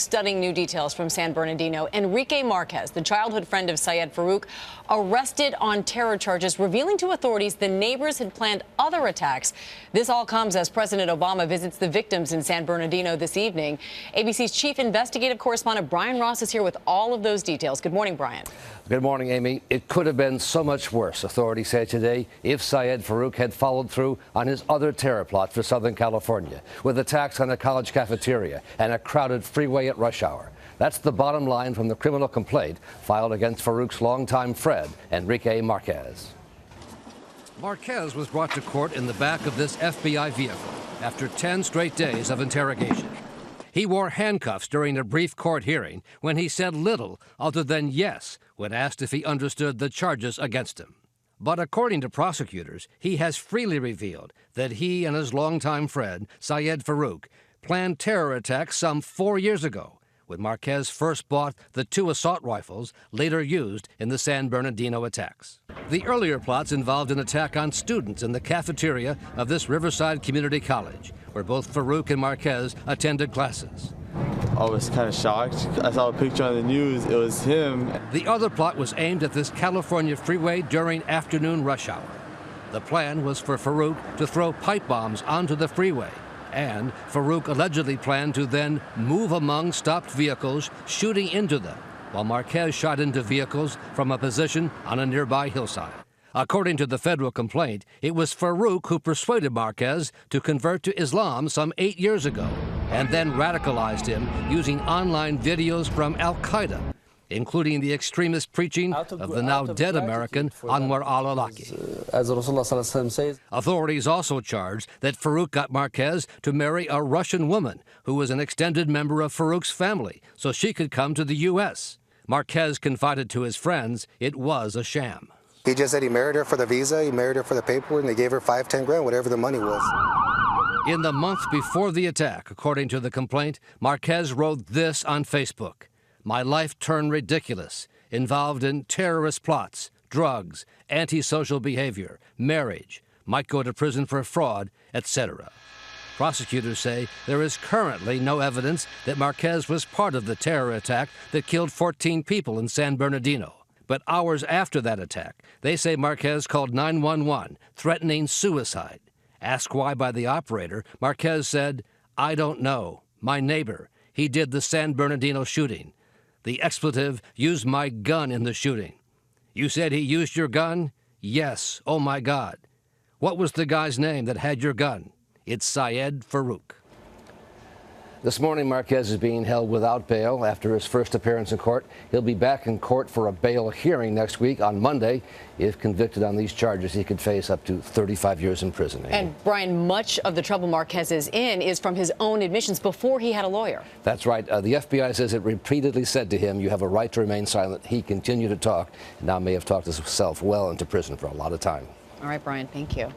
stunning new details from San Bernardino. Enrique Marquez, the childhood friend of Syed Farook, arrested on terror charges, revealing to authorities the neighbors had planned other attacks. This all comes as President Obama visits the victims in San Bernardino this evening. ABC's chief investigative correspondent Brian Ross is here with all of those details. Good morning, Brian. Good morning, Amy. It could have been so much worse, authorities say today, if Syed Farook had followed through on his other terror plot for Southern California, with attacks on a college cafeteria and a crowded freeway at rush hour. That's the bottom line from the criminal complaint filed against Farook's longtime friend, Enrique Marquez. Marquez was brought to court in the back of this FBI vehicle after 10 straight days of interrogation. He wore handcuffs during a brief court hearing when he said little other than yes when asked if he understood the charges against him. But according to prosecutors, he has freely revealed that he and his longtime friend, Syed Farook, planned terror attacks some 4 years ago, when Marquez first bought the 2 assault rifles later used in the San Bernardino attacks. The earlier plots involved an attack on students in the cafeteria of this Riverside Community College, where both Farook and Marquez attended classes. I was kind of shocked. I saw a picture on the news. It was him. The other plot was aimed at this California freeway during afternoon rush hour. The plan was for Farook to throw pipe bombs onto the freeway, and Farook allegedly planned to then move among stopped vehicles, shooting into them, while Marquez shot into vehicles from a position on a nearby hillside. According to the federal complaint, it was Farook who persuaded Marquez to convert to Islam some 8 years ago, and then radicalized him using online videos from Al-Qaeda, including the extremist preaching of the now dead American Anwar al-Awlaki. As Rasulullah says, authorities also charged that Farook got Marquez to marry a Russian woman who was an extended member of Farook's family so she could come to the U.S. Marquez confided to his friends it was a sham. He just said he married her for the visa, he married her for the paperwork, and they gave her 5-10 grand, whatever the money was. In the month before the attack, according to the complaint, Marquez wrote this on Facebook: "My life turned ridiculous, involved in terrorist plots, drugs, antisocial behavior, marriage, might go to prison for fraud, etc." Prosecutors say there is currently no evidence that Marquez was part of the terror attack that killed 14 people in San Bernardino. But hours after that attack, they say Marquez called 911, threatening suicide. Asked why by the operator, Marquez said, "I don't know. My neighbor. He did the San Bernardino shooting. The expletive used my gun in the shooting." "You said he used your gun?" "Yes. Oh, my God." "What was the guy's name that had your gun?" "It's Syed Farook." This morning, Marquez is being held without bail after his first appearance in court. He'll be back in court for a bail hearing next week on Monday. If convicted on these charges, he could face up to 35 years in prison. And, Brian, much of the trouble Marquez is in is from his own admissions before he had a lawyer. That's right. The FBI says it repeatedly said to him, "You have a right to remain silent." He continued to talk, and now may have talked himself well into prison for a lot of time. All right, Brian, thank you.